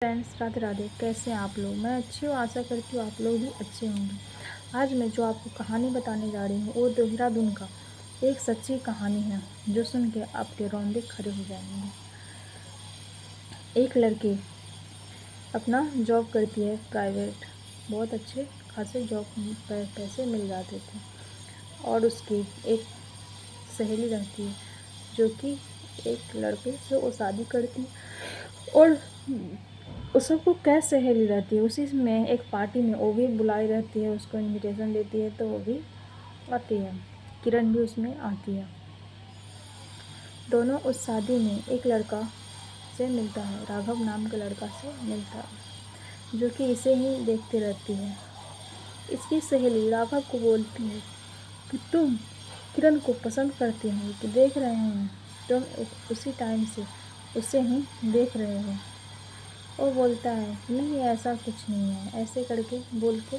Friends, Radhe Radhe. कैसे हैं आप लोग? मैं अच्छी हूँ, आशा करती हूँ आप लोग भी अच्छे होंगे। आज मैं जो आपको कहानी बताने जा रही हूँ वो देहरादून का एक सच्ची कहानी है जो सुन के आपके रोंदे खड़े हो जाएंगे। एक लड़की अपना जॉब करती है प्राइवेट, बहुत अच्छे खासे जॉब पैसे मिल जाते थे। और उसकी एक सहेली रहती है जो कि एक लड़के से वो शादी करती और उस सबको क्या सहेली रहती है। उसी में एक पार्टी में वो भी बुलाई रहती है, उसको इनविटेशन देती है तो वो भी आती है। किरण भी उसमें आती है। दोनों उस शादी में एक लड़का से मिलता है, राघव नाम के लड़का से मिलता है जो कि इसे ही देखते रहती है। इसकी सहेली राघव को बोलती है कि तुम किरण को पसंद करती हो, कि देख रहे हैं तुम उसी टाइम से उसे ही देख रहे हो। वो बोलता है नहीं, ऐसा कुछ नहीं है, ऐसे करके बोल के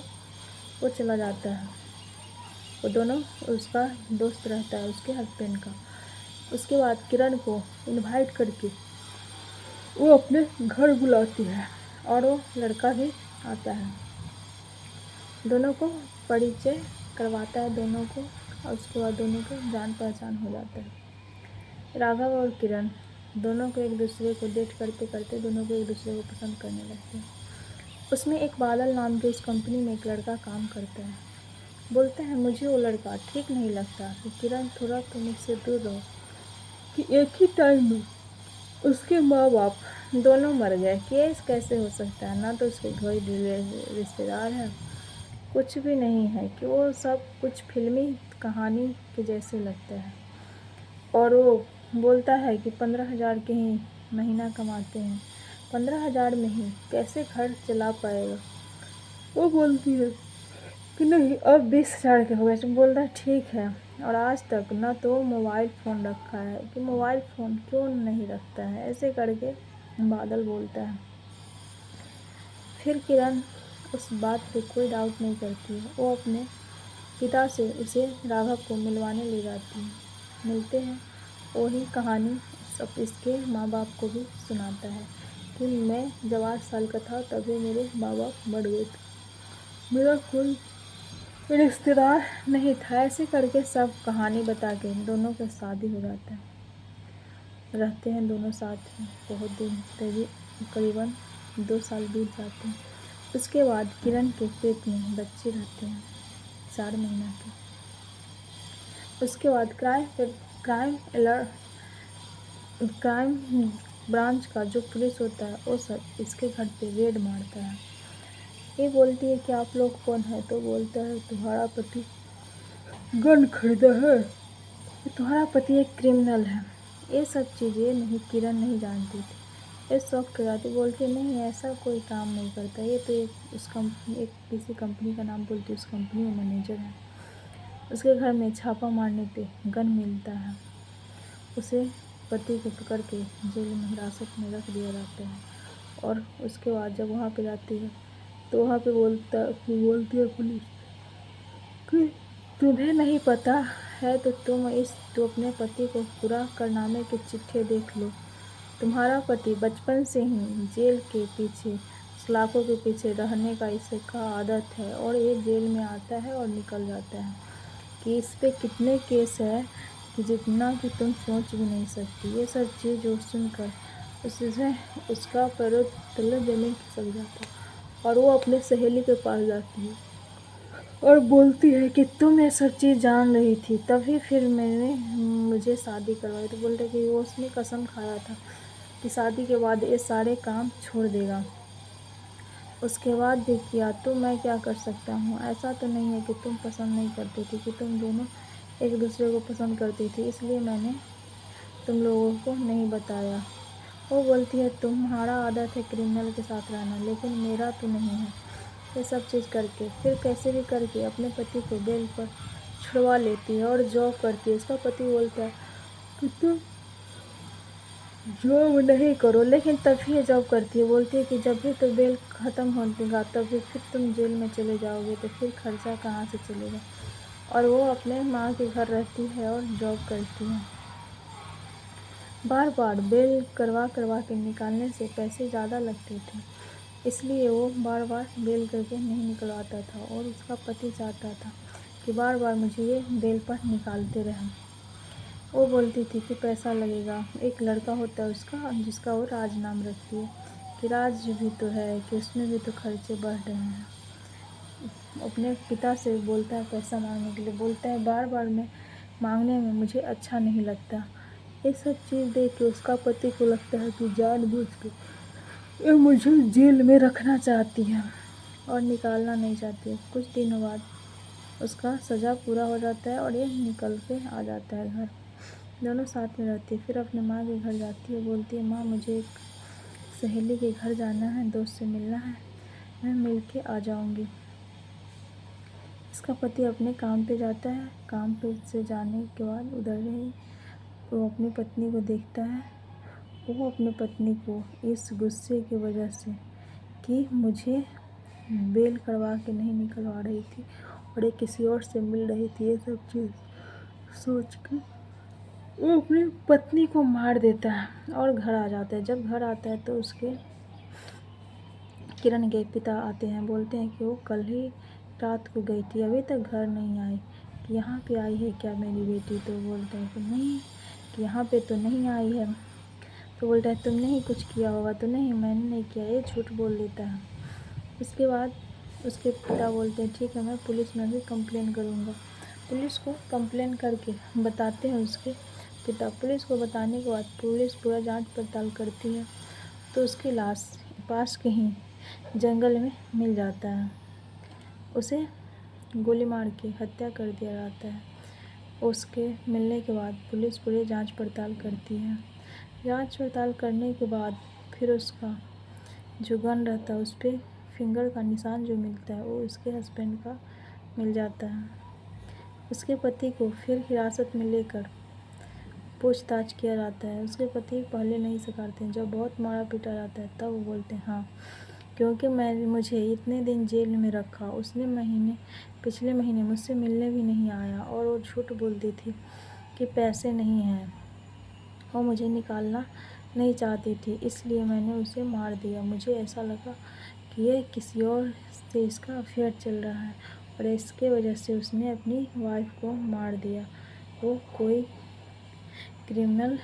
वो चला जाता है। वो दोनों उसका दोस्त रहता है, उसके हस्बैंड का। उसके बाद किरण को इनवाइट करके वो अपने घर बुलाती है और वो लड़का भी आता है। दोनों को परिचय करवाता है दोनों को, और उसके बाद दोनों को जान पहचान हो जाता है। राघव और किरण दोनों को एक दूसरे को डेट करते करते दोनों को एक दूसरे को पसंद करने लगते हैं। उसमें एक बादल नाम के उस कंपनी में एक लड़का काम करता है। बोलते हैं मुझे वो लड़का ठीक नहीं लगता कि किरण थोड़ा तुम इससे दूर रहो। कि एक ही टाइम में उसके माँ बाप दोनों मर गए, केस कैसे हो सकता है? ना तो उसके कोई रिश्तेदार है, कुछ भी नहीं है, कि वो सब कुछ फिल्मी कहानी के जैसे लगता है। और वो बोलता है कि 15,000 के ही महीना कमाते हैं, 15,000 में ही कैसे घर चला पाएगा। वो बोलती है कि नहीं, अब 20,000 के हो गए। तो बोलता है ठीक है। और आज तक ना तो मोबाइल फ़ोन रखा है, कि मोबाइल फ़ोन क्यों नहीं रखता है, ऐसे करके बादल बोलता है। फिर किरण उस बात पे कोई डाउट नहीं करती है। वो अपने पिता से उसे राघव को मिलवाने ले जाती है। मिलते हैं, वही कहानी सब इसके माँ बाप को भी सुनाता है कि मैं जब 8 साल का था तभी मेरे माँ बाप मर गए थे, मेरा कोई रिश्तेदार नहीं था। ऐसे करके सब कहानी बता के दोनों का शादी हो जाता है। रहते हैं दोनों साथ में बहुत दिन, तभी करीबन 2 साल बीत जाते हैं। उसके बाद किरण के पेट में बच्चे रहते हैं 4 महीना के। उसके बाद क्राइम ब्रांच का जो पुलिस होता है वो सब इसके घर पे रेड मारता है। ये बोलती है कि आप लोग कौन है? तो बोलता है तुम्हारा पति गन खरीदा है, तुम्हारा पति एक क्रिमिनल है। ये सब चीज़ें नहीं, किरण नहीं जानती थी। ये शौक हो जाती, बोलती नहीं ऐसा कोई काम नहीं करता, ये तो एक किसी कंपनी का नाम बोलती, उस कंपनी में मैनेजर है। उसके घर में छापा मारने पे गन मिलता है। उसे पति को पकड़ के जेल में हिरासत में रख दिया जाता है। और उसके बाद जब वहाँ पे जाती है तो वहाँ पे बोलती है पुलिस कि तुम्हें नहीं पता है तो तुम अपने पति को पूरा करनामे के चिट्ठे देख लो। तुम्हारा पति बचपन से ही जेल के पीछे, सलाखों के पीछे रहने का इसे का आदत है, और ये जेल में आता है और निकल जाता है। कि इस पे कितने केस है कि जितना कि तुम सोच भी नहीं सकती। ये सब चीज़ जो सुनकर उससे उसका पैरों तले ज़मीन खिसक जाता है और वो अपने सहेली के पास जाती है और बोलती है कि तुम ये सब चीज़ जान रही थी तभी फिर मैंने मुझे शादी करवाई। तो बोलते कि वो उसने कसम खाया था कि शादी के बाद ये सारे काम छोड़ देगा। उसके बाद भी किया तो मैं क्या कर सकता हूँ? ऐसा तो नहीं है कि तुम पसंद नहीं करती थी, कि तुम दोनों एक दूसरे को पसंद करती थी, इसलिए मैंने तुम लोगों को नहीं बताया। वो बोलती है तुम्हारा आदत है क्रिमिनल के साथ रहना, लेकिन मेरा तो नहीं है। ये सब चीज़ करके फिर कैसे भी करके अपने पति को बेल पर छुड़वा लेती है और जॉब करती है। उसका पति बोलता है कि तुम जॉब नहीं करो, लेकिन तभी ये जॉब करती है। बोलती है कि जब भी तो बेल ख़त्म होगा तभी फिर तुम जेल में चले जाओगे, तो फिर खर्चा कहाँ से चलेगा। और वो अपने माँ के घर रहती है और जॉब करती है। बार बार बेल करवा करवा के निकालने से पैसे ज़्यादा लगते थे, इसलिए वो बार बार बेल करके नहीं निकलवाता था। और उसका पति चाहता था कि बार बार मुझे ये बेल पर निकालते रहें। वो बोलती थी कि पैसा लगेगा। एक लड़का होता है उसका, जिसका वो राज नाम रखती है कि राज भी तो है, कि उसमें भी तो खर्चे बढ़ रहे हैं। अपने पिता से बोलता है पैसा मांगने के लिए, बोलता है बार बार मैं मांगने में मुझे अच्छा नहीं लगता। ये सब चीज़ देख के उसका पति को लगता है कि जानबूझ के ये मुझे जेल में रखना चाहती है और निकालना नहीं चाहती है। कुछ दिनों बाद उसका सज़ा पूरा हो जाता है और ये निकल के आ जाता है घर। दोनों साथ में रहती है। फिर अपने माँ के घर जाती है, बोलती है माँ मुझे एक सहेली के घर जाना है, दोस्त से मिलना है, मैं मिल के आ जाऊँगी। इसका पति अपने काम पे जाता है। काम पे से जाने के बाद उधर ही वो अपनी पत्नी को देखता है। वो अपनी पत्नी को इस गुस्से की वजह से कि मुझे बेल करवा के नहीं निकलवा रही थी और ये किसी और से मिल रही थी, ये सब चीज़ सोच के वो अपनी पत्नी को मार देता है और घर आ जाता है। जब घर आता है तो उसके किरण के पिता आते हैं, बोलते हैं कि वो कल ही रात को गई थी, अभी तक घर नहीं आई, कि यहाँ पे आई है क्या मेरी बेटी? तो बोलते हैं कि नहीं, कि यहाँ पे तो नहीं आई है। तो बोलता है तुमने ही कुछ किया होगा। तो नहीं, मैंने नहीं किया, ये झूठ बोल देता है। उसके बाद उसके पिता बोलते हैं ठीक है, मैं पुलिस में भी कंप्लेन करूँगा। पुलिस को कंप्लेन करके बताते हैं उसके पिता। पुलिस को बताने के बाद पुलिस पूरा जांच पड़ताल करती है तो उसकी लाश पास के ही जंगल में मिल जाता है। उसे गोली मार के हत्या कर दिया जाता है। उसके मिलने के बाद पुलिस पूरी जांच पड़ताल करती है। जांच पड़ताल करने के बाद फिर उसका जो गन रहता है उस पर फिंगर का निशान जो मिलता है वो उसके हस्बैंड का मिल जाता है। उसके पति को फिर हिरासत में लेकर पूछताछ किया जाता है। उसके पति पहले नहीं स्वीकारते हैं। जब बहुत मारा पीटा जाता है तब वो बोलते हैं हाँ, क्योंकि मुझे इतने दिन जेल में रखा, उसने पिछले महीने मुझसे मिलने भी नहीं आया और वो झूठ बोलती थी कि पैसे नहीं हैं और मुझे निकालना नहीं चाहती थी, इसलिए मैंने उसे मार दिया। मुझे ऐसा लगा कि ये किसी और से इसका अफेयर चल रहा है और इसके वजह से उसने अपनी वाइफ को मार दिया। वो कोई क्रिमिनल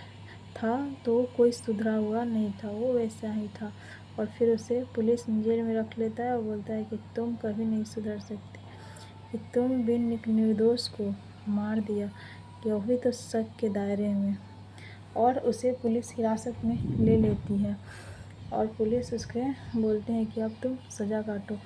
था तो कोई सुधरा हुआ नहीं था, वो वैसा ही था। और फिर उसे पुलिस जेल में रख लेता है और बोलता है कि तुम कभी नहीं सुधर सकती, कि तुम बिन निर्दोष को मार दिया, कि वो भी तो शक के दायरे में। और उसे पुलिस हिरासत में ले लेती है और पुलिस उसके बोलते हैं कि अब तुम सज़ा काटो।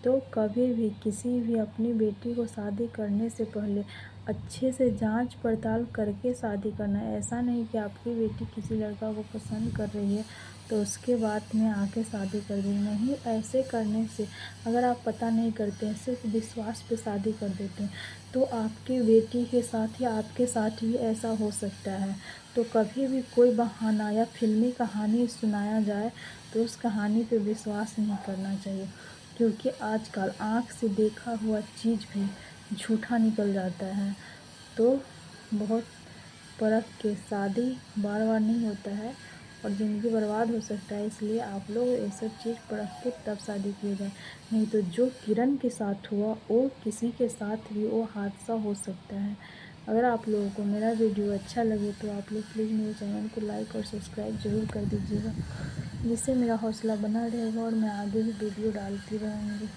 तो कभी भी किसी भी अपनी बेटी को शादी करने से पहले अच्छे से जांच पड़ताल करके शादी करना है। ऐसा नहीं कि आपकी बेटी किसी लड़का को पसंद कर रही है तो उसके बाद में आके शादी कर दी। नहीं, ऐसे करने से अगर आप पता नहीं करते हैं, सिर्फ विश्वास पे शादी कर देते हैं, तो आपकी बेटी के साथ या आपके साथ ही ऐसा हो सकता है। तो कभी भी कोई बहाना या फिल्मी कहानी सुनाया जाए तो उस कहानी पे विश्वास नहीं करना चाहिए, क्योंकि आजकल आँख से देखा हुआ चीज़ भी झूठा निकल जाता है। तो बहुत परख के शादी बार बार नहीं होता है और ज़िंदगी बर्बाद हो सकता है। इसलिए आप लोग ये सब चीज़ परख के तब शादी किए जाए, नहीं तो जो किरण के साथ हुआ वो किसी के साथ भी वो हादसा हो सकता है। अगर आप लोगों को मेरा वीडियो अच्छा लगे तो आप लोग प्लीज़ मेरे चैनल को लाइक और सब्सक्राइब ज़रूर कर दीजिएगा, जिससे मेरा हौसला बना रहेगा और मैं आगे भी वीडियो डालती रहूँगी।